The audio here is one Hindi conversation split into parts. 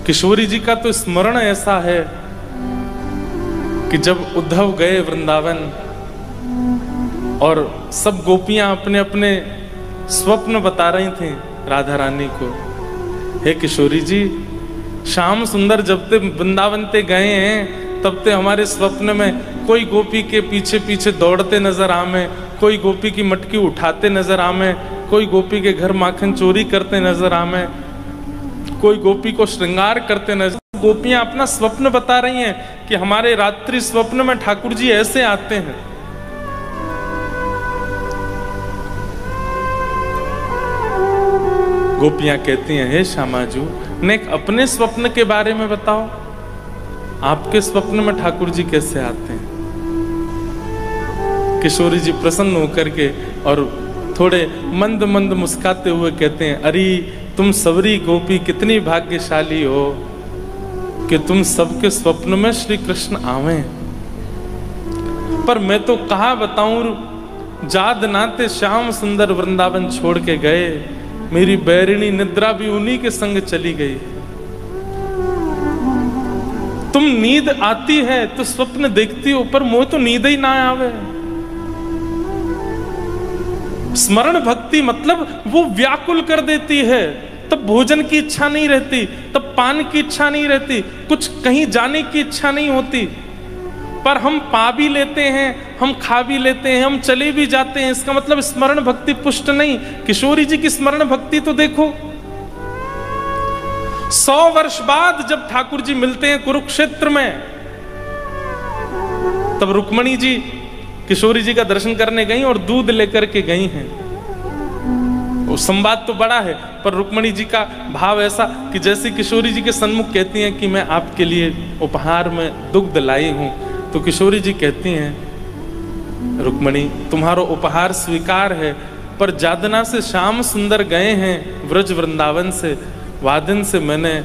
किशोरी जी का तो स्मरण ऐसा है कि जब उद्धव गए वृंदावन और सब गोपियां अपने अपने स्वप्न बता रही थी राधा रानी को, हे किशोरी जी, श्याम सुंदर जब ते वृंदावन ते गए हैं तब ते हमारे स्वप्न में कोई गोपी के पीछे पीछे दौड़ते नजर आमे, कोई गोपी की मटकी उठाते नजर आमे, कोई गोपी के घर माखन चोरी करते नजर आमे, कोई गोपी को श्रृंगार करते नजर। गोपियां अपना स्वप्न बता रही हैं कि हमारे रात्रि स्वप्न में ठाकुर जी ऐसे आते हैं। गोपियां कहती हैं, हे श्यामाजू, ने अपने स्वप्न के बारे में बताओ, आपके स्वप्न में ठाकुर जी कैसे आते हैं? किशोरी जी प्रसन्न होकर के और थोड़े मंद मंद मुस्काते हुए कहते हैं, अरे तुम सबरी गोपी कितनी भाग्यशाली हो कि तुम सबके स्वप्न में श्री कृष्ण आवे। पर मैं तो कहा बताऊं, जाद नाते श्याम सुंदर वृंदावन छोड़ के गए, मेरी बैरिणी निद्रा भी उन्हीं के संग चली गई। तुम नींद आती है तो स्वप्न देखती हो, पर मोह तो नींद ही ना आवे। स्मरण भक्ति मतलब वो व्याकुल कर देती है, तब भोजन की इच्छा नहीं रहती, तब पान की इच्छा नहीं रहती, कुछ कहीं जाने की इच्छा नहीं होती। पर हम पा भी लेते हैं, हम खा भी लेते हैं, हम चले भी जाते हैं, इसका मतलब स्मरण भक्ति पुष्ट नहीं। किशोरी जी की स्मरण भक्ति तो देखो, 100 वर्ष बाद जब ठाकुर जी मिलते हैं कुरुक्षेत्र में, तब रुक्मणी जी किशोरी जी का दर्शन करने गई और दूध लेकर के गई हैं। वो संवाद तो बड़ा है, पर रुक्मणी जी का भाव ऐसा कि जैसे किशोरी जी के सन्मुख कहती हैं कि मैं आपके लिए उपहार में दुग्ध लाई हूं, तो किशोरी जी कहती हैं, रुक्मणी तुम्हारा उपहार स्वीकार है, पर जादना से श्याम सुंदर गए हैं व्रज वृंदावन से, वादन से मैंने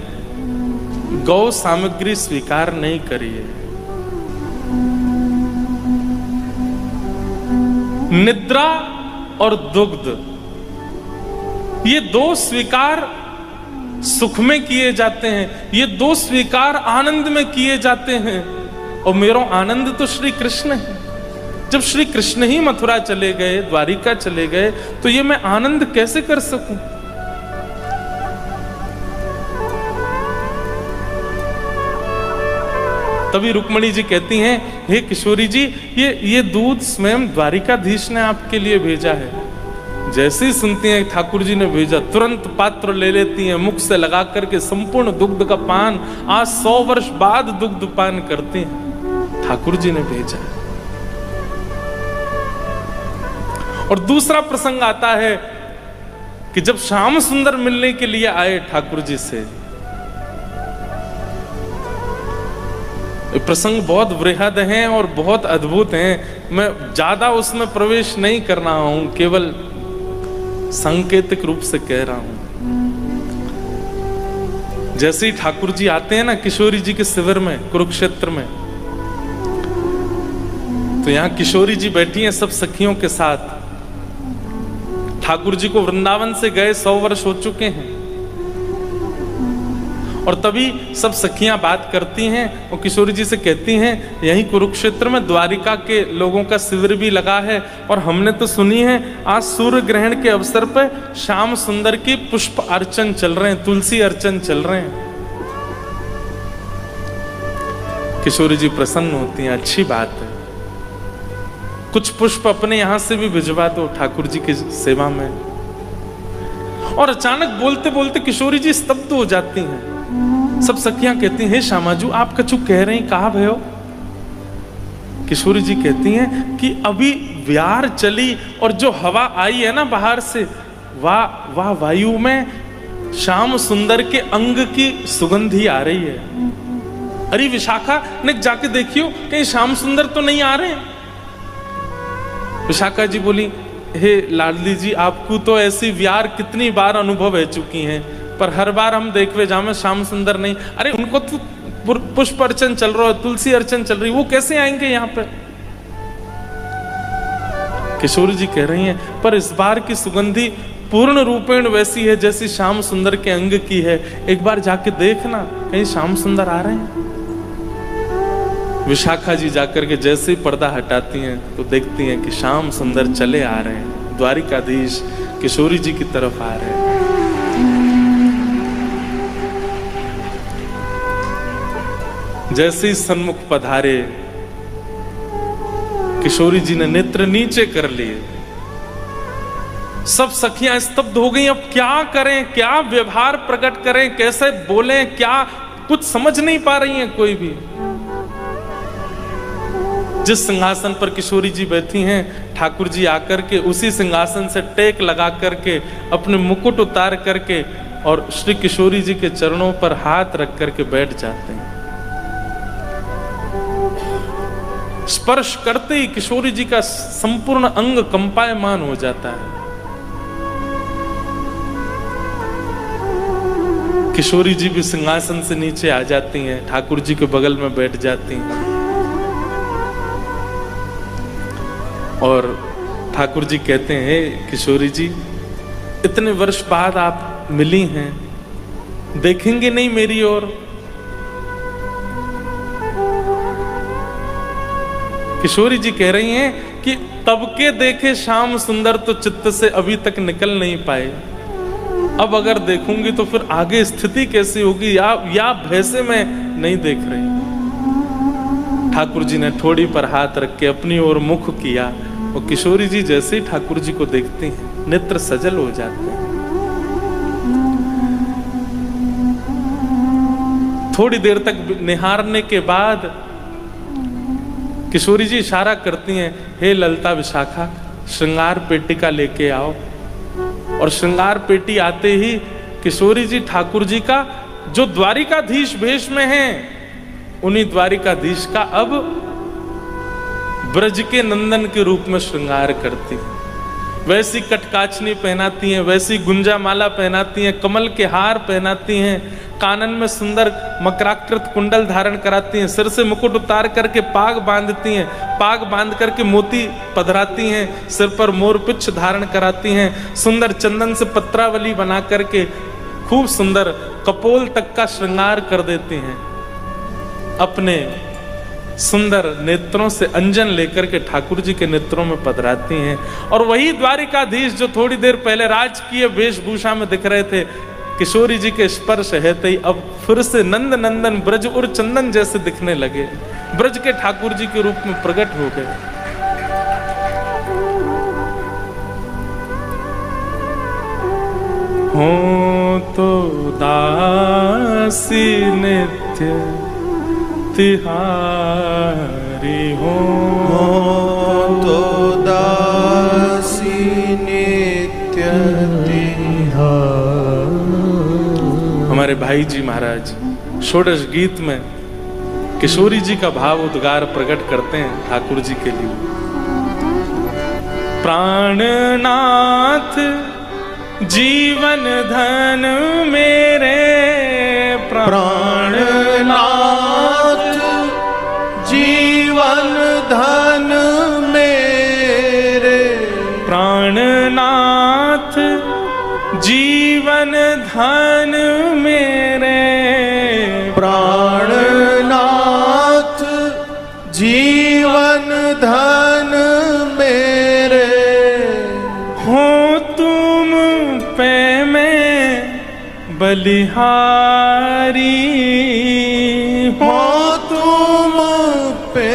गौ सामग्री स्वीकार नहीं करी है। निद्रा और दुग्ध, ये दो स्वीकार सुख में किए जाते हैं, ये दो स्वीकार आनंद में किए जाते हैं, और मेरा आनंद तो श्री कृष्ण है। जब श्री कृष्ण ही मथुरा चले गए, द्वारिका चले गए, तो ये मैं आनंद कैसे कर सकूं? तभी रुक्मणी जी कहती हैं, हे किशोरी जी, ये दूध स्वयं द्वारिकाधीश ने आपके लिए भेजा है। जैसे ही सुनती हैं ठाकुर जी ने भेजा, तुरंत पात्र ले लेती हैं, मुख से लगा करके संपूर्ण दुग्ध का पान, आज 100 वर्ष बाद दुग्ध पान करती हैं, ठाकुर जी ने भेजा है। और दूसरा प्रसंग आता है कि जब श्याम सुंदर मिलने के लिए आए ठाकुर जी से, प्रसंग बहुत वृहद हैं और बहुत अद्भुत हैं, मैं ज्यादा उसमें प्रवेश नहीं कर रहा हूं, केवल सांकेतिक रूप से कह रहा हूं। जैसे ही ठाकुर जी आते हैं ना किशोरी जी के शिविर में कुरुक्षेत्र में, तो यहां किशोरी जी बैठी हैं सब सखियों के साथ। ठाकुर जी को वृंदावन से गए 100 वर्ष हो चुके हैं, और तभी सब सखियां बात करती हैं और किशोरी जी से कहती हैं, यहीं कुरुक्षेत्र में द्वारिका के लोगों का शिविर भी लगा है, और हमने तो सुनी है आज सूर्य ग्रहण के अवसर पर श्याम सुंदर की पुष्प अर्चन चल रहे हैं, तुलसी अर्चन चल रहे हैं। किशोरी जी प्रसन्न होती हैं, अच्छी बात है, कुछ पुष्प अपने यहां से भी भिजवा दो ठाकुर जी की सेवा में। और अचानक बोलते बोलते किशोरी जी स्तब्ध हो जाती हैं। सब सखियां कहती हैं, हे श्यामाजू आप कछु कह रही, कहा भयो? किशोरी जी कहती हैं कि अभी व्यार चली और जो हवा आई है ना बाहर से, वाह वायु में श्याम सुंदर के अंग की सुगंधी आ रही है। अरे विशाखा ने जाके देखियो कहीं श्याम सुंदर तो नहीं आ रहे। विशाखा जी बोली, हे लाडली जी, आपको तो ऐसी व्यार कितनी बार अनुभव हो चुकी हैं, पर हर बार हम देखवे जामे श्याम सुंदर नहीं। अरे उनको तो पुष्प अर्चन चल रहा है, तुलसी अर्चन चल रही, वो कैसे आएंगे यहाँ पे? किशोरी जी कह रही हैं, पर इस बार की सुगंधी पूर्ण रूपेण वैसी है जैसी श्याम सुंदर के अंग की है। एक बार जाके देखना, कहीं श्याम सुंदर आ रहे हैं। विशाखा जी जाकर के जैसे ही पर्दा हटाती हैं तो देखती हैं कि श्याम सुंदर चले आ रहे हैं, द्वारिकाधीश किशोरी जी की तरफ आ रहे हैं। जैसे ही सन्मुख पधारे, किशोरी जी ने नेत्र नीचे कर लिए। सब सखियां स्तब्ध हो गई। अब क्या करें, क्या व्यवहार प्रकट करें, कैसे बोलें, क्या कुछ समझ नहीं पा रही हैं कोई भी। जिस सिंहासन पर किशोरी जी बैठी हैं, ठाकुर जी आकर के उसी सिंहासन से टेक लगा करके अपने मुकुट उतार करके और श्री किशोरी जी के चरणों पर हाथ रख करके बैठ जाते हैं। स्पर्श करते ही किशोरी जी का संपूर्ण अंग कंपायमान हो जाता है। किशोरी जी भी सिंहासन से नीचे आ जाती हैं, ठाकुर जी के बगल में बैठ जाती हैं और ठाकुर जी कहते हैं, किशोरी जी इतने वर्ष बाद आप मिली हैं, देखेंगे नहीं मेरी ओर? किशोरी जी कह रही हैं कि तब के देखे श्याम सुंदर तो चित्त से अभी तक निकल नहीं पाए, अब अगर देखूंगी तो फिर आगे स्थिति कैसी होगी, या भैसे में नहीं देख रही। ठाकुर जी ने ठोड़ी पर हाथ रख के अपनी ओर मुख किया और किशोरी जी जैसे ही ठाकुर जी को देखती हैं नेत्र सजल हो जाते हैं। थोड़ी देर तक निहारने के बाद किशोरी जी इशारा करती हैं, हे ललता विशाखा, श्रृंगार पेटिका लेके आओ। और श्रृंगार पेटी आते ही किशोरी जी ठाकुर जी का जो द्वारिकाधीश भेष में हैं, उन्हीं द्वारिकाधीश का अब ब्रज के नंदन के रूप में श्रृंगार करती हैं। वैसी कटकाचनी पहनाती हैं, वैसी गुंजा माला पहनाती हैं, कमल के हार पहनाती हैं, कानन में सुंदर मकराकृत कुंडल धारण कराती हैं, सिर से मुकुट उतार करके पाग बांधती हैं, पाग बांध करके मोती पधराती हैं, सिर पर मोरपिच्छ धारण कराती हैं, सुंदर चंदन से पत्रावली बना करके खूब सुंदर कपोल तक का श्रृंगार कर देती हैं। अपने सुंदर नेत्रों से अंजन लेकर के ठाकुर जी के नेत्रों में पधराती हैं। और वही द्वारिकाधीश जो थोड़ी देर पहले राजकीय वेशभूषा में दिख रहे थे, किशोरी जी के स्पर्श हेते ही अब फिर से नंद नंदन ब्रज और चंदन जैसे दिखने लगे, ब्रज के ठाकुर जी के रूप में प्रकट हो गए। हो तो दासी नित्य तिहारी, हो तो दासी नित्य तिहारी। हमारे भाई जी महाराज षोडश गीत में किशोरी जी का भाव उद्गार प्रकट करते हैं ठाकुर जी के लिए। प्राणनाथ जीवन धन मेरे, प्राणनाथ जीवन धन मेरे, प्राणनाथ जीवन धन मेरे, प्राणनाथ जीवन धन मेरे। हो तुम पे मैं बलिहारी, हो तुम पे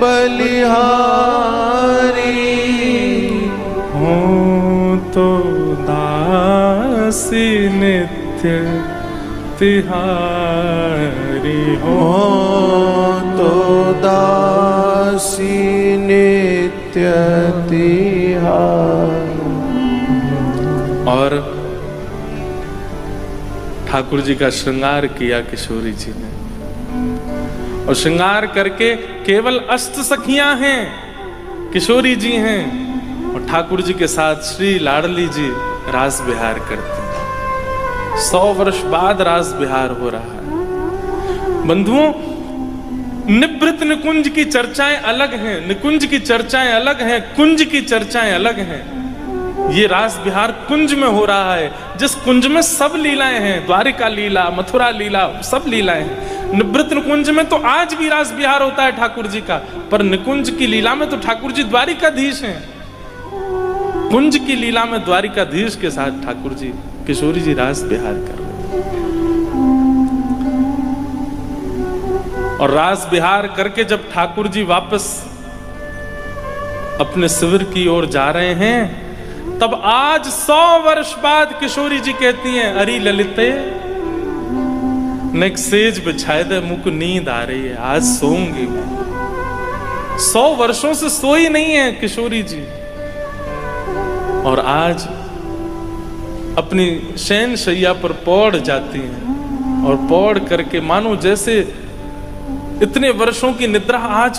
बलिहारी, हो तो दासी नित्य तिहारी, हो तो दासी नित्य तिहारी। और ठाकुर जी का श्रृंगार किया किशोरी जी ने, और श्रृंगार करके केवल अष्ट सखियां हैं, किशोरी जी हैं और ठाकुर जी के साथ श्री लाडली जी रास विहार करते हैं। 100 वर्ष बाद रास विहार हो रहा है। बंधुओं, निवृत्त निकुंज की चर्चाएं अलग हैं, निकुंज की चर्चाएं अलग हैं, कुंज की चर्चाएं अलग हैं। ये रास बिहार कुंज में हो रहा है, जिस कुंज में सब लीलाएं हैं, द्वारिका लीला, मथुरा लीला, सब लीलाएं हैं। निवृत्त निकुंज में तो आज भी रास बिहार होता है ठाकुर जी का, पर निकुंज की लीला में तो ठाकुर जी द्वारिकाधीश हैं। कुंज की लीला में द्वारिकाधीश के साथ ठाकुर जी, किशोरी जी रास बिहार कर रहे हैं। और रास बिहार करके जब ठाकुर जी वापस अपने शिविर की ओर जा रहे हैं, तब आज 100 वर्ष बाद किशोरी जी कहती हैं, अरे ललिते नेक सेज बिछाए दे, मुझको नींद आ रही है, आज सोऊंगी मैं। 100 वर्षों से सोई नहीं है किशोरी जी, और आज अपनी शयन शैया पर पौड़ जाती हैं, और पौड़ करके मानो जैसे इतने वर्षों की निद्रा, आज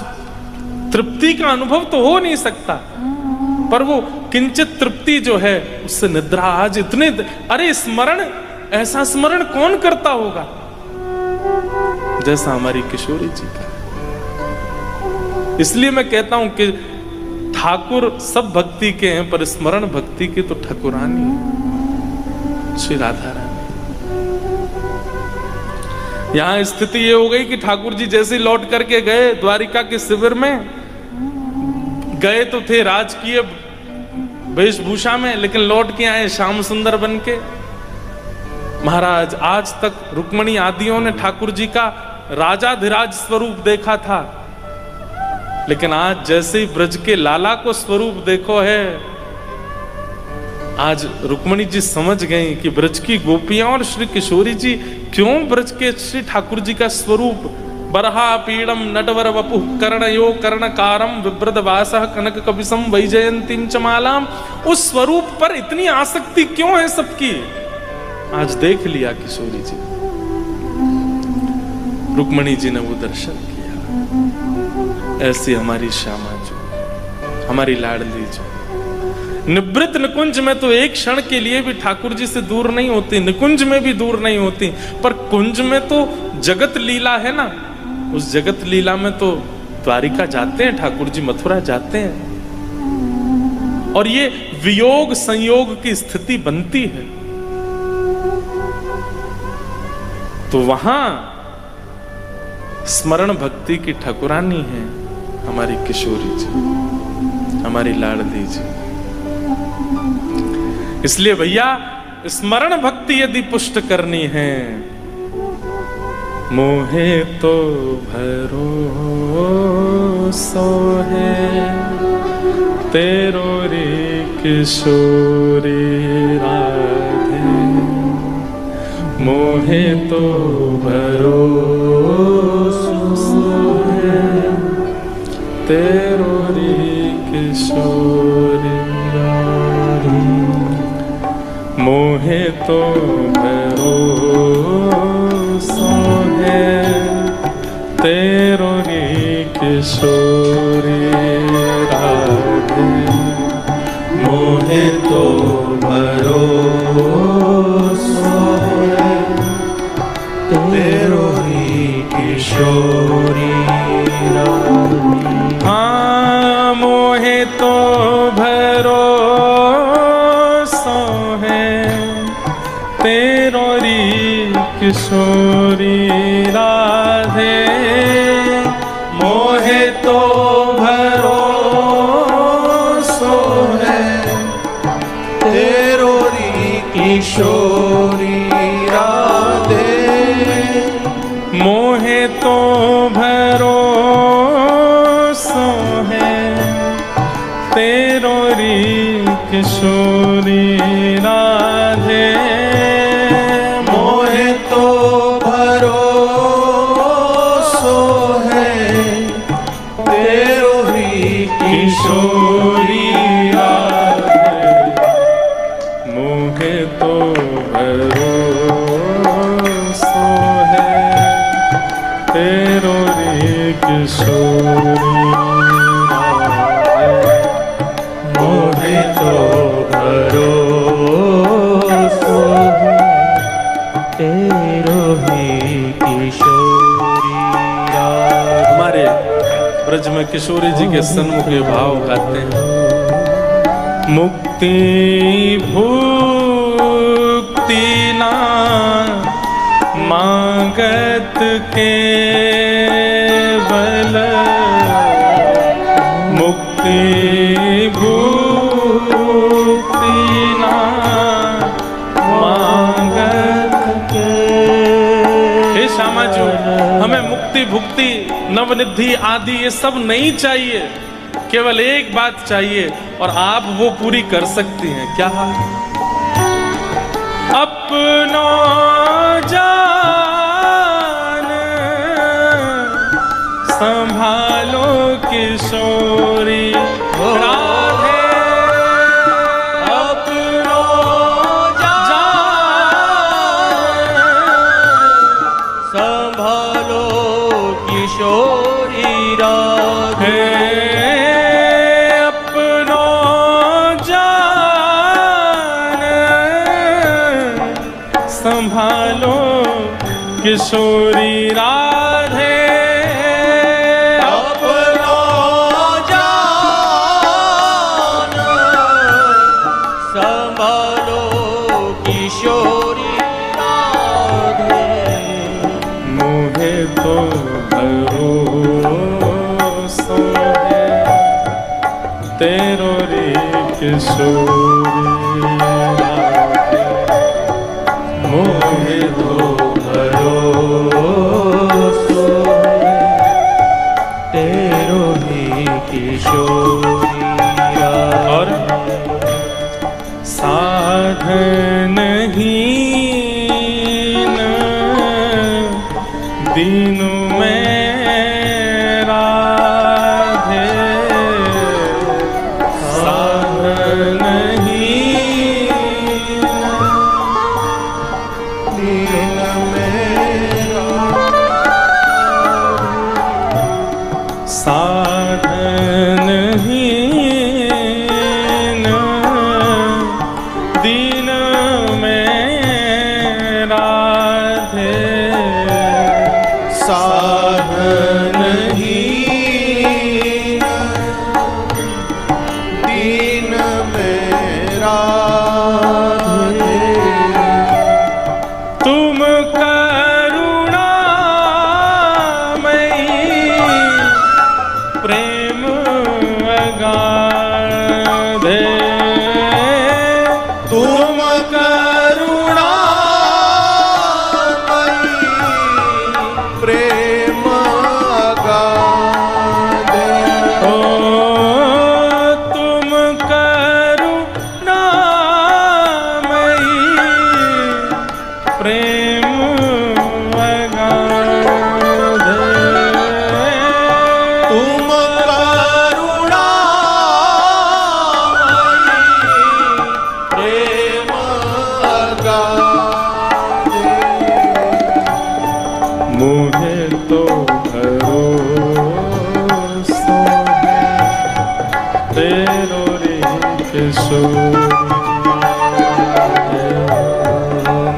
तृप्ति का अनुभव तो हो नहीं सकता, पर वो किंचित तृप्ति जो है उससे निद्रा आज इतने, अरे स्मरण, ऐसा स्मरण कौन करता होगा जैसा हमारी किशोरी जी का। इसलिए मैं कहता हूं कि ठाकुर सब भक्ति के हैं, पर स्मरण भक्ति की तो ठाकुरानी है, श्री राधा रानी। यहां स्थिति ये हो गई कि ठाकुर जी जैसे लौट करके गए द्वारिका के शिविर में, गए तो थे राजकीय वेशभूषा में, लेकिन लौट के आए श्याम सुंदर बन के। महाराज, आज तक रुक्मणी आदियों ने ठाकुर जी का राजाधिराज स्वरूप देखा था, लेकिन आज जैसे ही ब्रज के लाला को स्वरूप देखो है, आज रुक्मणी जी समझ गई कि ब्रज की गोपियां और श्री किशोरी जी क्यों ब्रज के श्री ठाकुर जी का स्वरूप बरहा पीड़म नटवर वपुः कर्णयो कर्णकारम विव्रत वासः कनक कपिसम वैजयंतीम च मालाम, उस स्वरूप पर इतनी आसक्ति क्यों है सबकी, आज देख लिया किशोरी जी। रुक्मणी जी ने वो दर्शन किया। ऐसी हमारी श्यामा जो, हमारी लाडली जो निवृत्त निकुंज में तो एक क्षण के लिए भी ठाकुर जी से दूर नहीं होती, निकुंज में भी दूर नहीं होती, पर कुंज में तो जगत लीला है ना, उस जगत लीला में तो द्वारिका जाते हैं ठाकुर जी, मथुरा जाते हैं, और ये वियोग संयोग की स्थिति बनती है। तो वहां स्मरण भक्ति की ठाकुरानी है हमारी किशोरी जी, हमारी लाडली जी। इसलिए भैया, स्मरण भक्ति यदि पुष्ट करनी है, मोहे तो भरोसो है तेरो रे किशोरी राधे, मोहे तो भरोसो है तेरो रे किशोरी राधे, मोहे तो भरोसो है तेरो रे किशोरी राधे, मोहे तो भरोसो है तेरो ही किशोरी राधे। हाँ, मोहे तो भरोसो है तेरो री किशोरी राधे, मोहे तो भरोसो है तेरो री किशोरी राधे, मोहे तो भरोसो है तेरो री किशोरी राधे, मोहे तो भरोसो है तेरो ही किशोरी राधे, मोहे तो भरोसो है तेरो रे किशोरी राधे, मोहे तो भरोसो है तेरो ही किशोरी राधे। हमारे ब्रज में किशोरी जी के सन्मुख ये भाव गाते हैं, मुक्ति भुक्ति ना मांगत केवल, मुक्ति भुक्ति ना मांगत केवल। हे श्यामा जी, हमें मुक्ति भुक्ति नवनिधि आदि ये सब नहीं चाहिए, केवल एक बात चाहिए और आप वो पूरी कर सकती हैं। क्या? अपनो जान संभालो किशोरी राधे, अपनो जान संभालो किशोरी राधे, संभालो किशोरी राधे, अपनो जान संभालो किशोरी राधे। मुझे तो भरोसा है तेरो रे किशोरी राधे, मोहे तो भरोसा तेरो ही किशोरी राधे। और साधन हीन दीनु में राधे, साधन हीन दीन मेरा, साधन हीन दीन में राधे, साधन हीन दीन मेरा राधे। तुम करुणामयी प्रेम अगाधे, तुम करुणामयी प्रेम अगाधे, ओ तुम करुणामयी प्रेम अगाधे, तुम करुणामयी प्रेम अगाधे। मुझे तो भरोसा है तेरो रे किशोरी,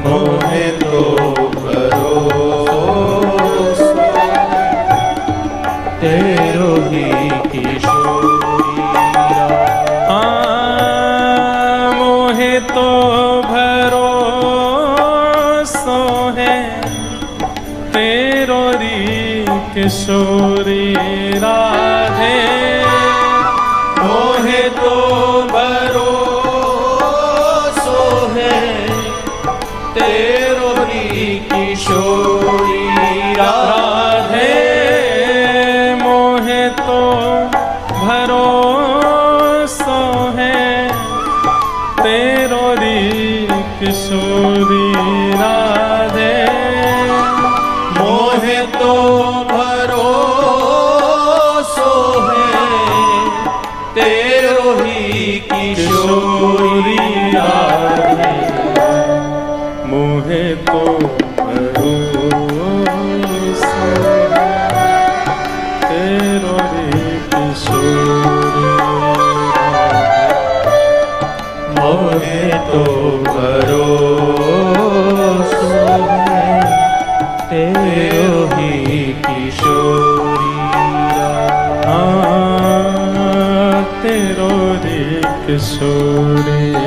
मोहे तो भरोसा तेरो ही किशोरी राधे। मोहे तो भरोसा है तेरो री किशोरी राधे, मोहे तो भरोसा है तेरो ही किशोरी राधे। मोहे तो भरोसा है तेरो री किशोरी राधे, मोहे तो भरोसा है तेरो ही किशोरी राधे। मोहे तो भरोसा तेरो रे किशोरी राधे, मोहे तो भरोसा है तेरो ही किशोरी राधे। तेरो रे किशोरी